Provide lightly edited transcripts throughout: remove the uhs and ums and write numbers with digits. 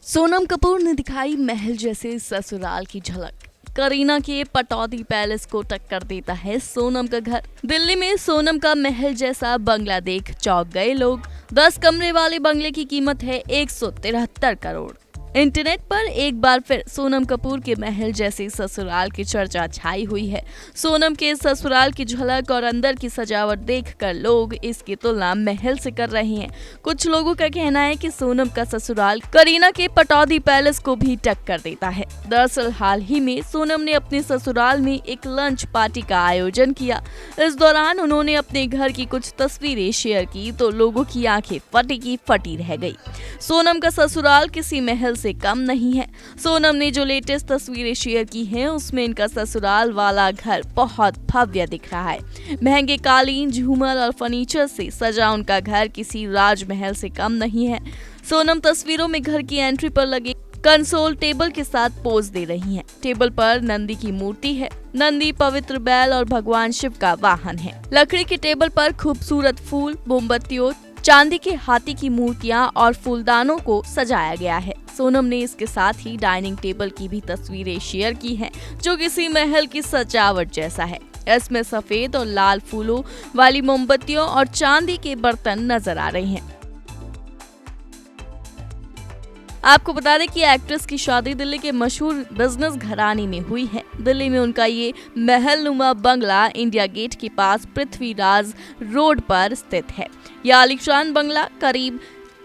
सोनम कपूर ने दिखाई महल जैसे ससुराल की झलक। करीना के पटौदी पैलेस को टक्कर देता है सोनम का घर। दिल्ली में सोनम का महल जैसा बंगला देख चौंक गए लोग। 10 कमरे वाले बंगले की कीमत है 173 करोड़। इंटरनेट पर एक बार फिर सोनम कपूर के महल जैसे ससुराल की चर्चा छाई हुई है। सोनम के ससुराल की झलक और अंदर की सजावट देखकर लोग इसकी तुलना महल से कर रहे हैं। कुछ लोगों का कहना है कि सोनम का ससुराल करीना के पटौदी पैलेस को भी टक्कर देता है। दरअसल हाल ही में सोनम ने अपने ससुराल में एक लंच पार्टी का आयोजन किया। इस दौरान उन्होंने अपने घर की कुछ तस्वीरें शेयर की तो लोगों की आंखें फटी की फटी रह गई। सोनम का ससुराल किसी महल से कम नहीं है। सोनम ने जो लेटेस्ट तस्वीरें शेयर की हैं उसमें इनका ससुराल वाला घर बहुत भव्य दिख रहा है। महंगे कालीन, झूमर और फर्नीचर से सजा उनका घर किसी राजमहल से कम नहीं है। सोनम तस्वीरों में घर की एंट्री पर लगे कंसोल टेबल के साथ पोज दे रही हैं। टेबल पर नंदी की मूर्ति है। नंदी पवित्र बैल और भगवान शिव का वाहन है। लकड़ी के टेबल पर खूबसूरत फूल, मोमबत्तियों, चांदी के हाथी की मूर्तियां और फूलदानों को सजाया गया है। सोनम ने इसके साथ ही डाइनिंग टेबल की भी तस्वीरें शेयर की हैं, जो किसी महल की सजावट जैसा है। इसमें सफेद और लाल फूलों वाली मोमबत्तियों और चांदी के बर्तन नजर आ रहे हैं। आपको बता दें कि एक्ट्रेस की शादी दिल्ली के मशहूर बिजनेस घराने में हुई है। दिल्ली में उनका ये महलनुमा बंगला इंडिया गेट के पास पृथ्वीराज रोड पर स्थित है। यह आलीशान बंगला करीब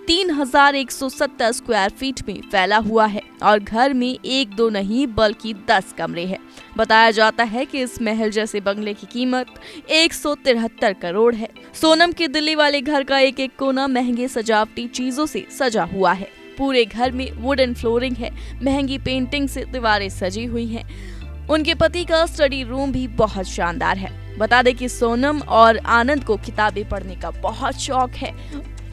3170 स्क्वायर फीट में फैला हुआ है और घर में 1-2 नहीं बल्कि 10 कमरे हैं। बताया जाता है कि इस महल जैसे बंगले की कीमत 173 करोड़ है। सोनम के दिल्ली वाले घर का एक एक कोना महंगे सजावटी चीजों से सजा हुआ है। पूरे घर में वुडन फ्लोरिंग है। महंगी पेंटिंग से दीवारें सजी हुई हैं। उनके पति का स्टडी रूम भी बहुत शानदार है। बता दें कि सोनम और आनंद को किताबें पढ़ने का बहुत शौक है।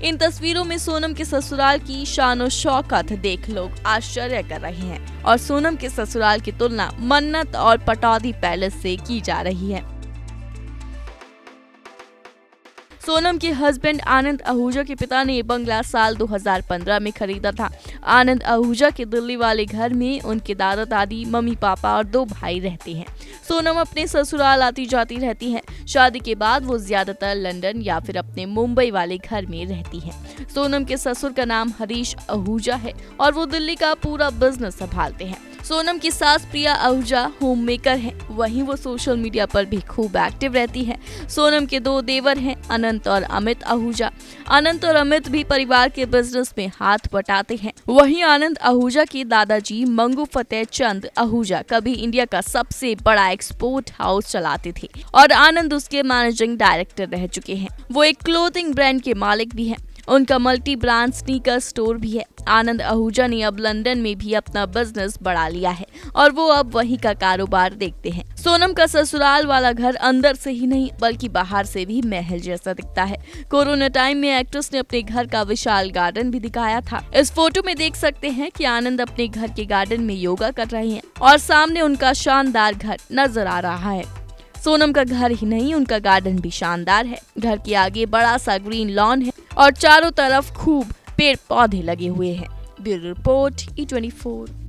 इन तस्वीरों में सोनम के ससुराल की शान शौकत देख लोग आश्चर्य कर रहे हैं और सोनम के ससुराल की तुलना मन्नत और पटौदी पैलेस से की जा रही है। सोनम के हस्बैंड आनंद आहूजा के पिता ने ये बंगला साल 2015 में खरीदा था। आनंद आहूजा के दिल्ली वाले घर में उनके दादा दादी, मम्मी पापा और 2 भाई रहते हैं। सोनम अपने ससुराल आती जाती रहती हैं। शादी के बाद वो ज्यादातर लंदन या फिर अपने मुंबई वाले घर में रहती हैं। सोनम के ससुर का नाम हरीश आहूजा है और वो दिल्ली का पूरा बिजनेस संभालते हैं। सोनम की सास प्रिया आहूजा होम मेकर है। वहीं वो सोशल मीडिया पर भी खूब एक्टिव रहती है। सोनम के 2 देवर हैं, अनंत और अमित आहूजा। अनंत और अमित भी परिवार के बिजनेस में हाथ बटाते हैं। वहीं आनंद आहूजा के दादाजी मंगू फतेह चंद आहूजा कभी इंडिया का सबसे बड़ा एक्सपोर्ट हाउस चलाते थे और आनंद उसके मैनेजिंग डायरेक्टर रह चुके हैं। वो एक क्लोथिंग ब्रांड के मालिक भी हैं। उनका मल्टी ब्रांड स्नीकर स्टोर भी है। आनंद आहूजा ने अब लंदन में भी अपना बिजनेस बढ़ा लिया है और वो अब वहीं का कारोबार देखते हैं। सोनम का ससुराल वाला घर अंदर से ही नहीं बल्कि बाहर से भी महल जैसा दिखता है। कोरोना टाइम में एक्ट्रेस ने अपने घर का विशाल गार्डन भी दिखाया था। इस फोटो में देख सकते हैं कि आनंद अपने घर के गार्डन में योगा कर रहे हैं और सामने उनका शानदार घर नजर आ रहा है। सोनम का घर ही नहीं, उनका गार्डन भी शानदार है। घर के आगे बड़ा सा ग्रीन लॉन है और चारों तरफ खूब पेड़ पौधे लगे हुए हैं। Bureau report E24।